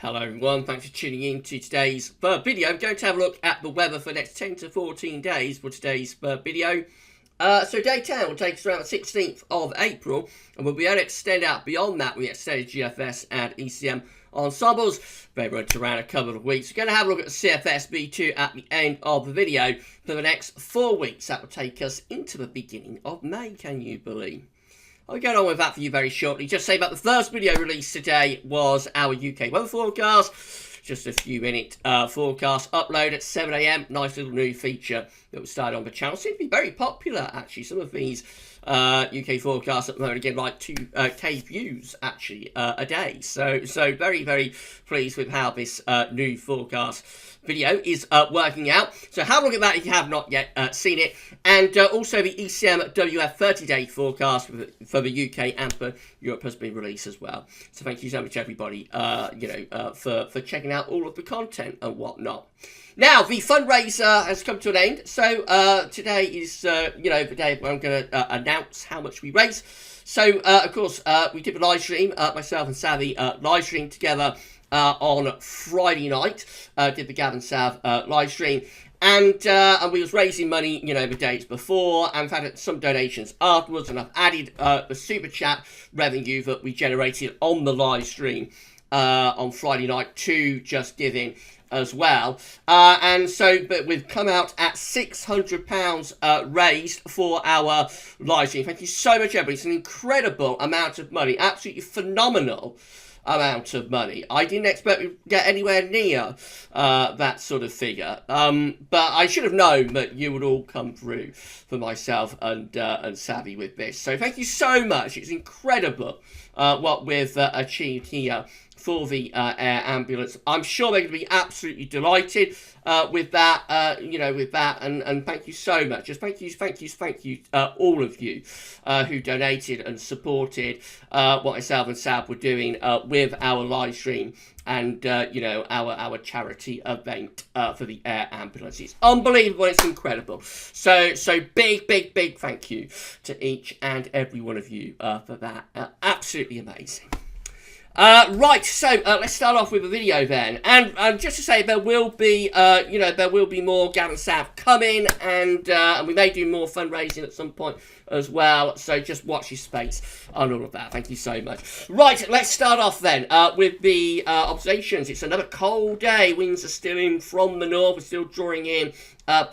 Hello everyone, thanks for tuning in to today's video. I'm going to have a look at the weather for the next 10 to 14 days for today's video. So day 10 will take us around the 16th of April, and we'll be able to extend out beyond that with the extended GFS and ECM ensembles. They run to around a couple of weeks. We're going to have a look at the CFS B2 at the end of the video for the next 4 weeks. That will take us into the beginning of May, can you believe? I'll get on with that for you very shortly. Just say about the first video released today was our UK weather forecast. Just a few minute forecast upload at 7 AM. Nice little new feature that was started on the channel. Seems to be very popular actually. Some of these UK forecasts at the moment again like 2K views actually a day. So very, very pleased with how this new forecast video is working out. So have a look at that if you have not yet seen it. And also the ECM WF 30-day forecast for the UK and for Europe has been released as well. So thank you so much everybody for checking out all of the content and whatnot. Now, the fundraiser has come to an end, so today is, the day where I'm going to announce how much we raise. So, of course, we did a live stream, myself and Savvy live stream together on Friday night, did the Gav and Sav live stream, and we was raising money, the days before, and we've had some donations afterwards, and I've added the super chat revenue that we generated on the live stream on Friday night to Just Giving as well, and so but we've come out at £600 raised for our live stream. Thank you so much everybody. It's an incredible amount of money, absolutely phenomenal amount of money. I didn't expect we'd get anywhere near that sort of figure, but I should have known that you would all come through for myself and Savvy with this. So thank you so much. It's incredible what we've achieved here for the air ambulance. I'm sure they're going to be absolutely delighted with that, and thank you so much. Just thank you, all of you who donated and supported what myself and Sav were doing with our live stream and, our charity event for the air ambulance. It's unbelievable, it's incredible. So big thank you to each and every one of you for that. Absolutely amazing. Right, so let's start off with the video then, and just to say there will be, there will be more Gav and Sav coming, and we may do more fundraising at some point as well. So just watch your space on all of that. Thank you so much. Right, let's start off then with the observations. It's another cold day. Winds are still in from the north. We're still drawing in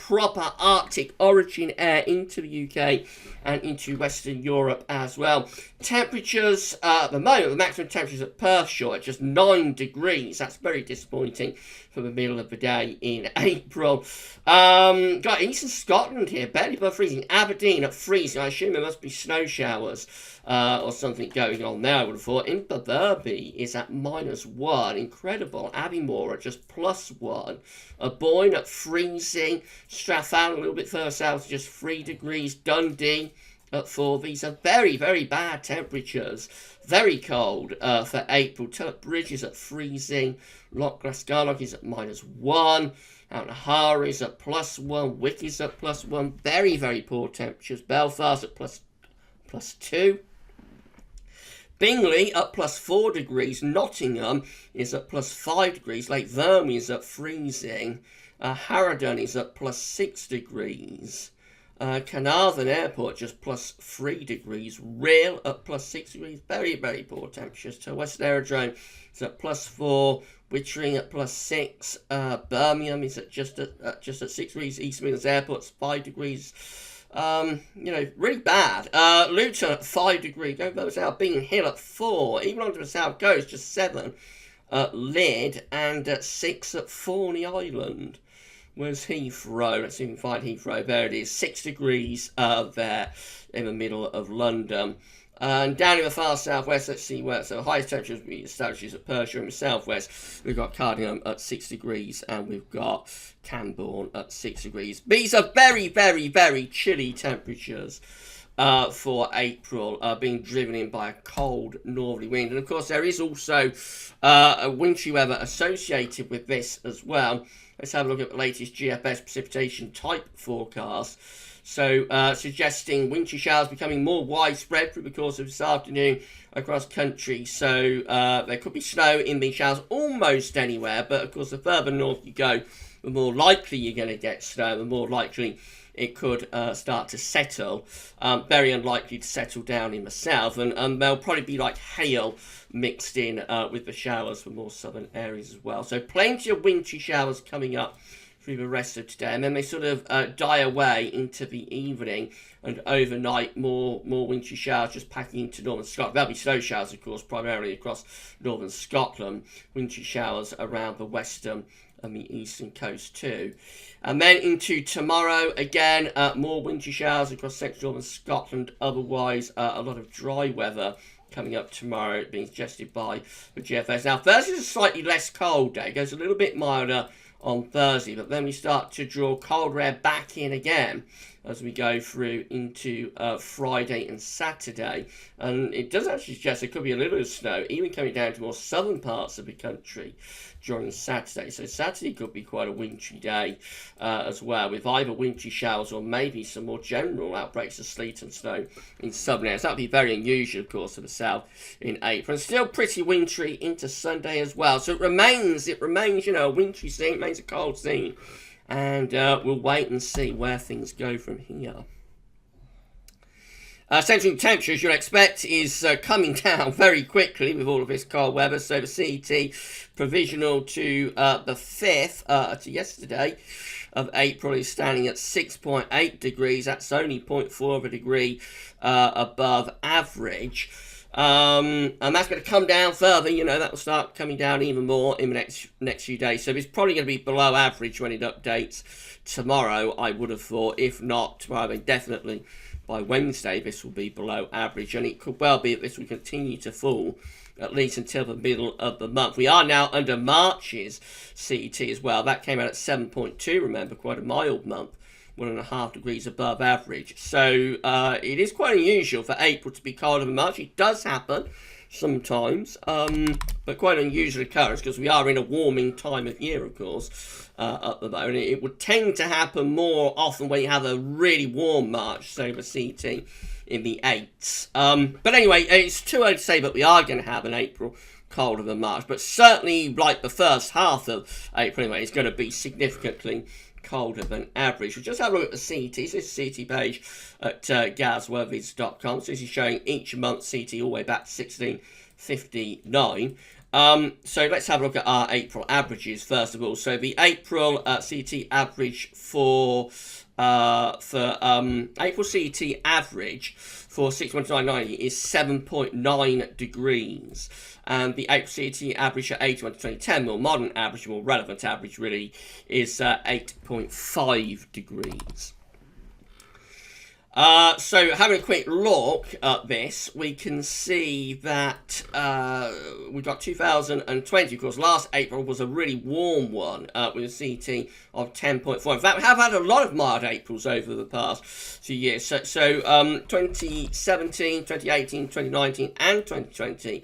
proper Arctic origin air into the UK and into Western Europe as well. Temperatures at the moment, the maximum temperatures at Perth shore at just 9 degrees. That's very disappointing for the middle of the day in April. Got Eastern Scotland here, barely above freezing. Aberdeen at freezing. I assume there must be snow showers or something going on there, I would have thought. Inverbervie is at -1. Incredible. Abbeymoor at just +1. Boyne at freezing. Strathallan a little bit further south, just 3 degrees. Dundee at 4. These are very, very bad temperatures. Very cold for April. Tilloch is at freezing. Loch Glasgarnock is at -1. Outnahar is at +1. Wick is at +1. Very, very poor temperatures. Belfast at +2. Bingley at +4 degrees. Nottingham is at +5 degrees. Lake Verme is at freezing. Harrodon is at +6 degrees. Carnarvon Airport just +3 degrees. Rhyl at +6 degrees. Very, very poor temperatures. To Western Aerodrome is at +4. Wittering at +6. Birmingham is at just at 6 degrees. East Midlands Airport's 5 degrees. Really bad. Luton at 5 degrees. Going further south, Beacon Hill at 4. Even onto the south coast, just 7 at Lydd, and at 6 at Thorney Island. Where's Heathrow? Let's see if we can find Heathrow. There it is, 6 degrees there in the middle of London. And down in the far southwest, let's see where. So the highest temperatures we established at Perthshire in the southwest. We've got Cardigan at 6 degrees, and we've got Camborne at 6 degrees. These are very, very, very chilly temperatures for April, being driven in by a cold northerly wind. And of course, there is also a wintry weather associated with this as well. Let's have a look at the latest GFS precipitation type forecast. So, suggesting wintry showers becoming more widespread through the course of this afternoon across country. So, there could be snow in these showers almost anywhere, but of course, the further north you go, the more likely you're going to get snow, the more likely it could start to settle. Very unlikely to settle down in the south, and there'll probably be like hail mixed in with the showers for more southern areas as well. So plenty of wintry showers coming up through the rest of today, and then they sort of die away into the evening, and overnight more wintry showers just packing into northern Scotland. There'll be snow showers, of course, primarily across northern Scotland, wintry showers around the western and the eastern coast too. And then into tomorrow, again, more wintry showers across central northern Scotland. Otherwise, a lot of dry weather coming up tomorrow, being suggested by the GFS. Now, Thursday's a slightly less cold day. It goes a little bit milder on Thursday, but then we start to draw cold air back in again as we go through into Friday and Saturday. And it does actually suggest there could be a little snow, even coming down to more southern parts of the country during Saturday. So Saturday could be quite a wintry day as well, with either wintry showers or maybe some more general outbreaks of sleet and snow in southern areas. That would be very unusual, of course, for the south in April. And still pretty wintry into Sunday as well. So it remains, you know, a wintry scene, it remains a cold scene. And we'll wait and see where things go from here. Central temperature, as you'd expect, is coming down very quickly with all of this cold weather. So the CET provisional to the 5th, to yesterday, of April is standing at 6.8 degrees. That's only 0.4 of a degree above average. And that's going to come down further, you know, that will start coming down even more in the next few days. So it's probably going to be below average when it updates tomorrow, I would have thought. If not tomorrow, then definitely by Wednesday this will be below average. And it could well be that this will continue to fall at least until the middle of the month. We are now under March's CET as well. That came out at 7.2, remember, quite a mild month. 1.5 degrees above average. So it is quite unusual for April to be colder than March. It does happen sometimes, but quite an unusual occurrence because we are in a warming time of year, of course, at the moment. It would tend to happen more often when you have a really warm March, say the CET in the 8s. But anyway, it's too early to say that we are going to have an April colder than March, but certainly like the first half of April anyway, it's going to be significantly colder than average. We'll just have a look at the CET. So this is the CET page at GavsWeatherVids.com. So this is showing each month CET all the way back to 1659. So let's have a look at our April averages first of all. So the April CET average for April CET average for 61990 is 7.9 degrees. And the April CET average at 81 to 2010, more modern average, more relevant average really, is 8.5 degrees. So having a quick look at this, we can see that we've got 2020. Of course, last April was a really warm one with a CET of 10.4. In fact, we have had a lot of mild Aprils over the past few years. So 2017, 2018, 2019 and 2020,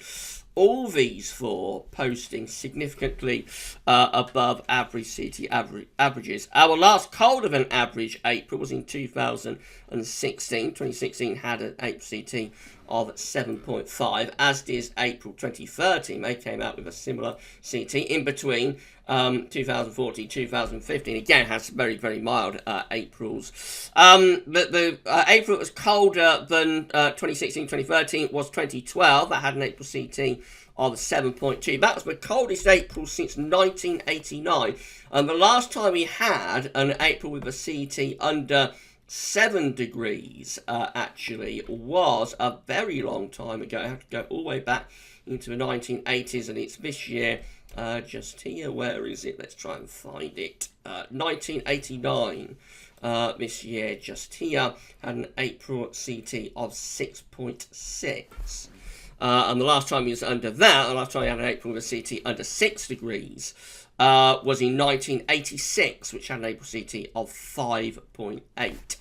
all these four posting significantly above average CET averages. Our last colder than average April was in 2016. 2016 had an April CET of 7.5, as did April 2013. They came out with a similar CET. In between 2014, 2015, again has very, very mild Aprils. The April that was colder than 2016, 2013 was 2012. That had an April CET of 7.2. That was the coldest April since 1989. And the last time we had an April with a CET under 7 degrees actually was a very long time ago. I have to go all the way back into the 1980s, and it's this year just here. Where is it? Let's try and find it. 1989 this year, just here, had an April CET of 6.6. And the last time he was under that, the last time he had an April with a CET under 6 degrees was in 1986, which had an April CET of 5.8.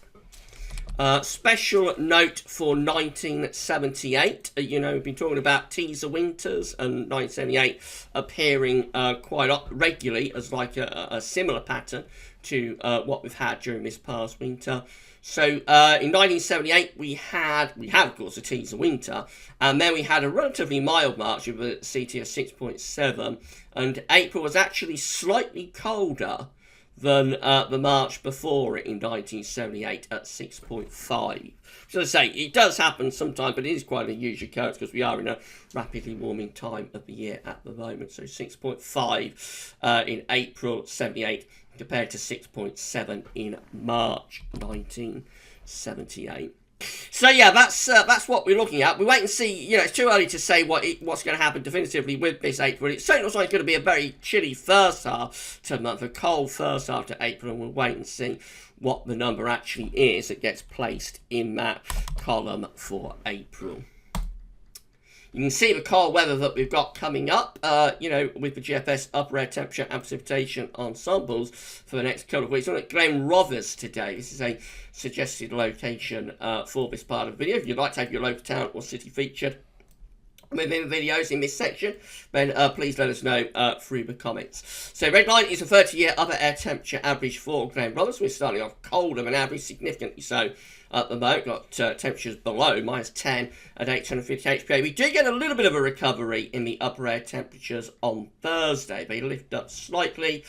Special note for 1978. You know, we've been talking about teaser winters and 1978 appearing quite regularly as like a similar pattern to what we've had during this past winter. So in 1978 we had of course a teaser winter, and then we had a relatively mild March with a CT of 6.7, and April was actually slightly colder than the March before it in 1978 at 6.5. So as I say, it does happen sometimes, but it is quite an unusual occurrence because we are in a rapidly warming time of the year at the moment. So 6.5 in April 78 compared to 6.7 in March 1978. So yeah, that's what we're looking at. We wait and see. You know, it's too early to say what's going to happen definitively with this April. It certainly looks like it's going to be a very chilly first half to the month, a cold first half to April, and we'll wait and see what the number actually is that gets placed in that column for April. You can see the cold weather that we've got coming up, you know, with the GFS upper air temperature and precipitation ensembles for the next couple of weeks. We're at Glen Rothes today. This is a suggested location for this part of the video. If you'd like to have your local town or city featured within the videos in this section, then please let us know through the comments. So red line is a 30-year upper air temperature average for Glen Rothes. We're starting off colder than average, significantly so at the moment. Got temperatures below -10 at 850 HPA. We do get a little bit of a recovery in the upper air temperatures on Thursday. They lift up slightly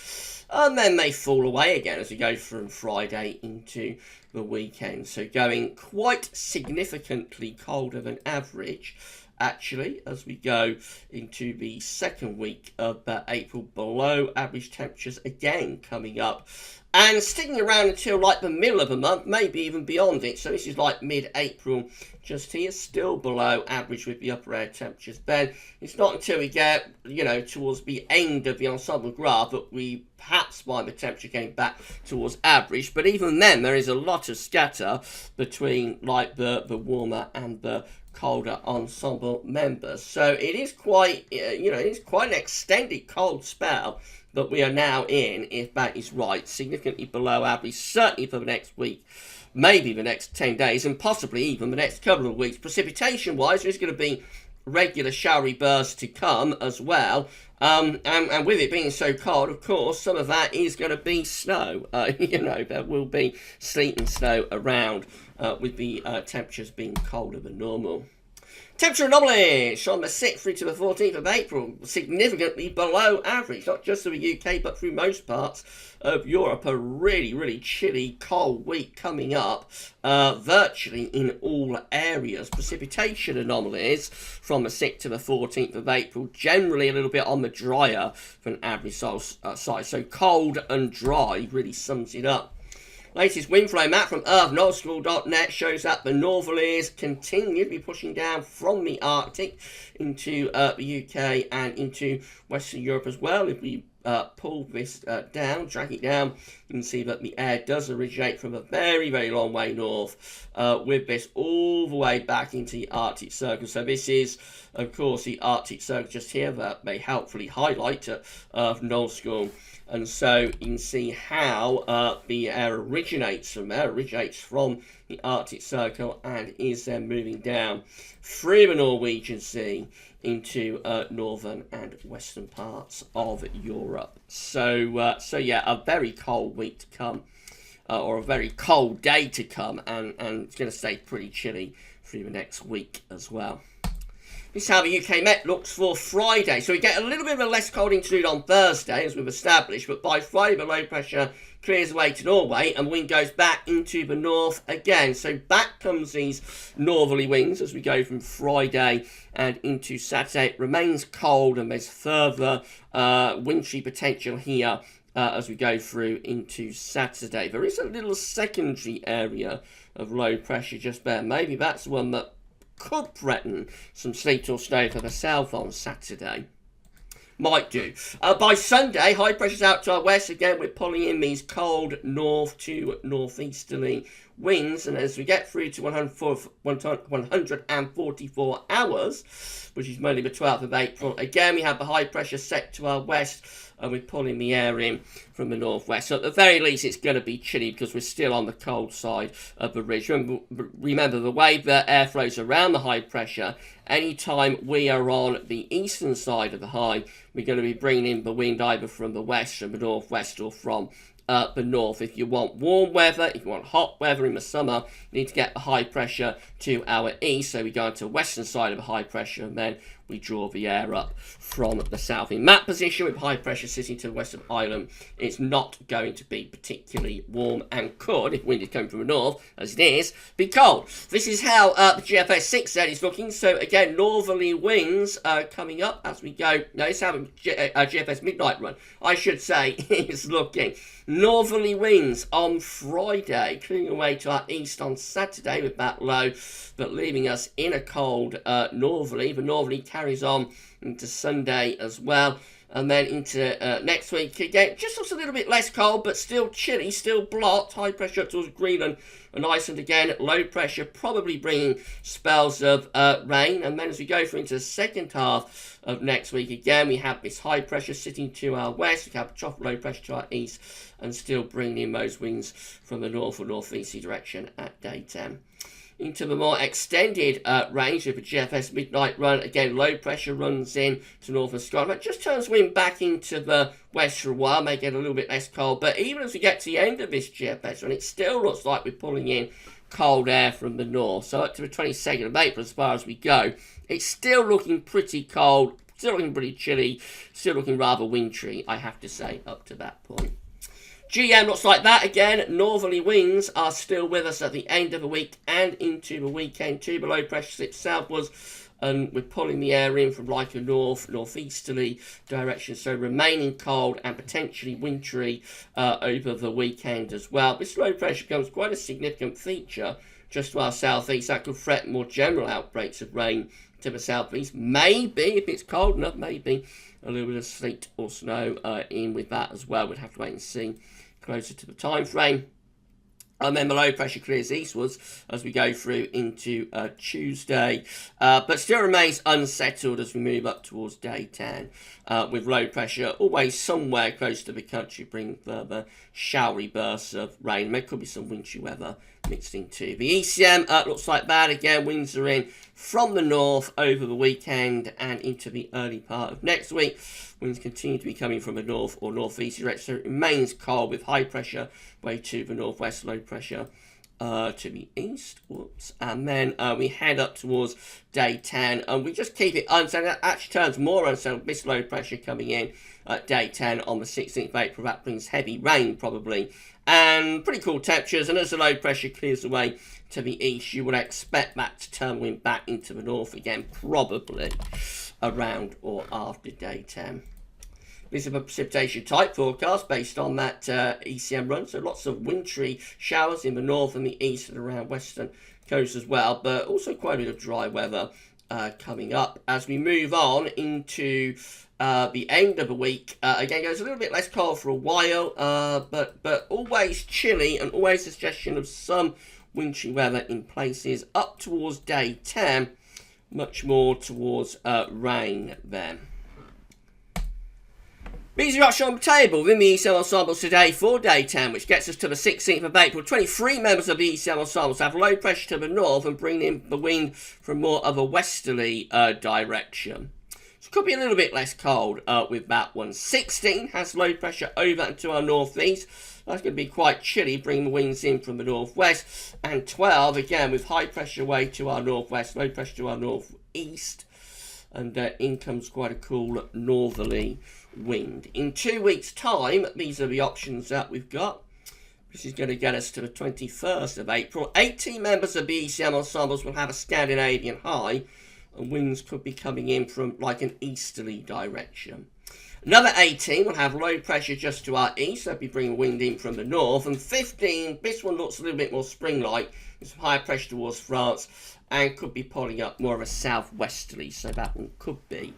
and then they fall away again as we go from Friday into the weekend. So going quite significantly colder than average actually as we go into the second week of April. Below average temperatures again coming up and sticking around until like the middle of the month, maybe even beyond it. So this is like mid-April just here, still below average with the upper air temperatures. Then it's not until we get, you know, towards the end of the ensemble graph that we perhaps find the temperature getting back towards average. But even then there is a lot of scatter between like the warmer and the colder ensemble members. So it is quite, you know, it is quite an extended cold spell that we are now in, if that is right. Significantly below average, certainly for the next week, maybe the next 10 days, and possibly even the next couple of weeks. Precipitation-wise, there's going to be regular showery bursts to come as well. And with it being so cold, of course, some of that is going to be snow. You know, there will be sleet and snow around with the temperatures being colder than normal. Temperature anomalies from the 6th through to the 14th of April, significantly below average, not just for the UK, but through most parts of Europe. A really, really chilly, cold week coming up, virtually in all areas. Precipitation anomalies from the 6th to the 14th of April, generally a little bit on the drier than average side. So cold and dry really sums it up. Latest wind flow map from earth.northschool.net shows that the northerlies continue to be pushing down from the Arctic into the UK and into Western Europe as well. If we pull this down, drag it down, you can see that the air does originate from a very, very long way north with this all the way back into the Arctic Circle. So this is, of course, the Arctic Circle just here that they helpfully highlight at North School. And so you can see how the air originates from there, from the Arctic Circle and is then moving down through the Norwegian Sea into northern and western parts of Europe. So yeah, a very cold week to come, or a very cold day to come, and it's going to stay pretty chilly through the next week as well. This is how the UK Met looks for Friday. So we get a little bit of a less cold interlude on Thursday, as we've established, but by Friday the low pressure clears away to Norway and wind goes back into the north again. So back comes these northerly winds as we go from Friday and into Saturday. It remains cold and there's further wintry potential here as we go through into Saturday. There is a little secondary area of low pressure just there. Maybe that's the one that could threaten some sleet or snow for the south on Saturday. Might do. By Sunday, high pressure's out to our west. Again, we're pulling in these cold north to northeasterly winds, and as we get through to 144 hours, which is Monday the 12th of April, again we have the high pressure set to our west, and we're pulling the air in from the northwest. So at the very least, it's going to be chilly because we're still on the cold side of the ridge. Remember the way the air flows around the high pressure, anytime we are on the eastern side of the high, we're going to be bringing in the wind either from the west, from the northwest, or from the north. If you want warm weather, if you want hot weather in the summer, you need to get the high pressure to our east. So we go into the western side of the high pressure, and then we draw the air up from the south. In that position, with high pressure sitting to the west of Ireland, it's not going to be particularly warm, and could, if wind is coming from the north, as it is, be cold. This is how the GFS 6Z is looking. So again, northerly winds coming up as we go. Notice how GFS midnight run, I should say, is looking. Northerly winds on Friday, clearing away to our east on Saturday with that low, but leaving us in a cold northerly. The northerly carries on into Sunday as well, and then into next week again. Just looks a little bit less cold, but still chilly, still blocked. High pressure up towards Greenland and Iceland again. Low pressure probably bringing spells of rain. And then as we go through into the second half of next week, again we have this high pressure sitting to our west. We have trough low pressure to our east, and still bringing in those winds from the north or northeasterly direction at day 10. Into the more extended range of the GFS midnight run, again low pressure runs in to northern Scotland. It just turns wind back into the west for a while, may get a little bit less cold, but even as we get to the end of this GFS run, it still looks like we're pulling in cold air from the north. So up to the 22nd of April, as far as we go, it's still looking pretty cold, still looking pretty chilly, still looking rather wintry, I have to say, up to that point. GM looks like that again. Northerly winds are still with us at the end of the week and into the weekend too. The low pressure slips southwards, and we're pulling the air in from like a northeasterly direction, so remaining cold and potentially wintry over the weekend as well. This low pressure becomes quite a significant feature just to our southeast. That could threaten more general outbreaks of rain to the southeast. Maybe, if it's cold enough, maybe a little bit of sleet or snow in with that as well. We'd have to wait and see closer to the time frame. And then the low pressure clears eastwards as we go through into Tuesday, but still remains unsettled as we move up towards day 10, with low pressure always somewhere close to the country, bringing further showery bursts of rain. There could be some wintry weather mixed in too. The ECM looks like that again. Winds are in from the north over the weekend and into the early part of next week. Winds continue to be coming from the north or northeast direction, so it remains cold with high pressure way to the northwest, low pressure to the east. Whoops. And then we head up towards day 10, and we just keep it unsettled. It actually turns more unsettled. This low pressure coming in at day 10 on the 16th of April. That brings heavy rain probably and pretty cool temperatures. And as the low pressure clears away to the east, you would expect that to turn wind back into the north again, probably around or after day 10. This is a precipitation type forecast based on that ECM run. So lots of wintry showers in the north and the east and around western coast as well, but also quite a bit of dry weather coming up. As we move on into the end of the week, again goes a little bit less cold for a while, but always chilly and always a suggestion of some wintry weather in places up towards day 10, much more towards rain then. These are actually on the table within the ECM ensembles today for day 10, which gets us to the 16th of April. 23 members of the ECM ensembles have low pressure to the north and bring in the wind from more of a westerly direction. So it could be a little bit less cold with that one. 16 has low pressure over and to our northeast. That's going to be quite chilly, bringing the winds in from the northwest. And 12, again, with high pressure away to our northwest, low pressure to our northeast. And in comes quite a cool northerly wind. In 2 weeks' time, these are the options that we've got. This is going to get us to the 21st of April. 18 members of the ECM ensembles will have a Scandinavian high, and winds could be coming in from like an easterly direction. Another 18 will have low pressure just to our east, so they'll be bringing wind in from the north. And 15, this one looks a little bit more spring-like, with some higher pressure towards France, and could be pulling up more of a southwesterly, so that one could be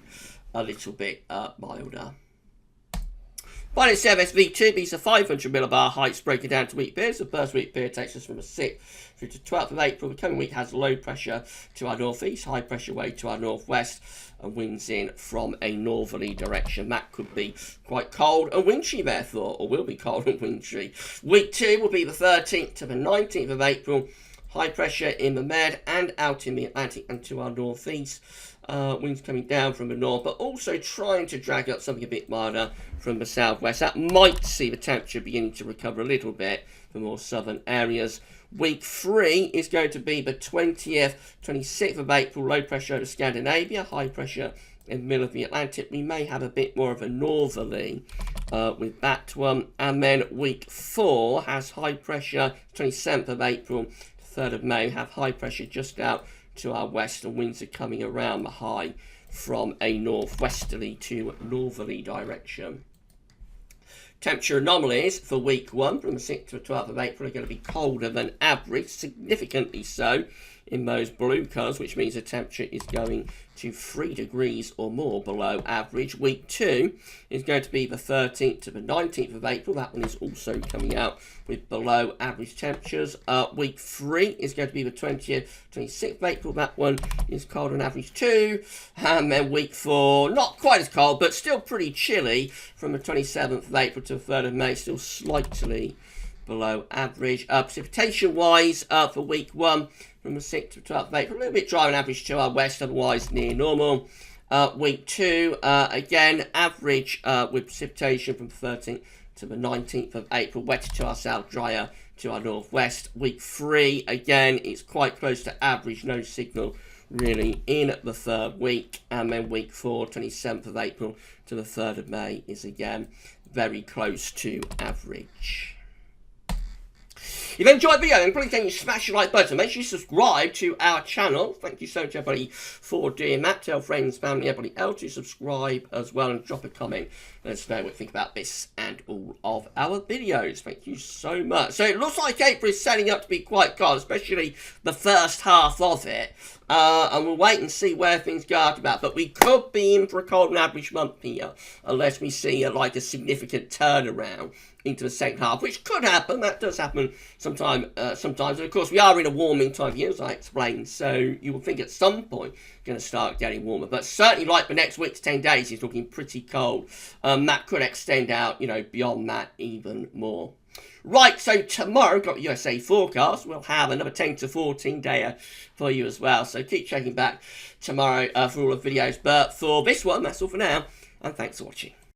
a little bit milder. Finally, CVSV2, these are 500 millibar heights breaking down to week periods. The first week period takes us from the 6th through to 12th of April. The coming week has low pressure to our northeast, high pressure way to our northwest, and winds in from a northerly direction. That could be quite cold and wintry, therefore, or will be cold and wintry. Week 2 will be the 13th to the 19th of April. High pressure in the Med and out in the Atlantic and to our northeast. Winds coming down from the north, but also trying to drag up something a bit milder from the southwest. That might see the temperature beginning to recover a little bit for more southern areas. Week 3 is going to be the 20th, 26th of April. Low pressure over Scandinavia, high pressure in the middle of the Atlantic. We may have a bit more of a northerly with that one. And then week 4 has high pressure, 27th of April, 3rd of May, have high pressure just out to our west, and winds are coming around the high from a northwesterly to northerly direction. Temperature anomalies for week 1 from the 6th to the 12th of April are going to be colder than average, significantly so in those blue colours, which means the temperature is going to 3 degrees or more below average. Week 2 is going to be the 13th to the 19th of April. That one is also coming out with below average temperatures. Week 3 is going to be the 20th, 26th of April. That one is cold on average too. And then week 4, not quite as cold, but still pretty chilly from the 27th of April to the 3rd of May, still slightly below average. Precipitation wise for week 1 from the 6th to 12th of April, a little bit dry on average to our west, otherwise near normal. Week 2 again average with precipitation from the 13th to the 19th of April, wetter to our south, drier to our northwest. Week 3 again it's quite close to average, no signal really in the 3rd week. And then week 4, 27th of April to the 3rd of May is again very close to average. If you enjoyed the video, then please can you smash the like button. Make sure you subscribe to our channel. Thank you so much, everybody, for doing that. Tell friends, family, everybody else to subscribe as well, and drop a comment. Let us know what you think about this and all of our videos. Thank you so much. So it looks like April is setting up to be quite cold, especially the first half of it. And we'll wait and see where things go after that. But we could be in for a cold and average month here, unless we see like a significant turnaround into the second half, which could happen. That does happen sometimes. And of course, we are in a warming time of year, as I explained. So you will think at some point going to start getting warmer. But certainly, like the next week to 10 days, is looking pretty cold. That could extend out, beyond that even more. Right, so tomorrow, got the USA forecast. We'll have another 10 to 14 day for you as well. So keep checking back tomorrow for all the videos. But for this one, that's all for now. And thanks for watching.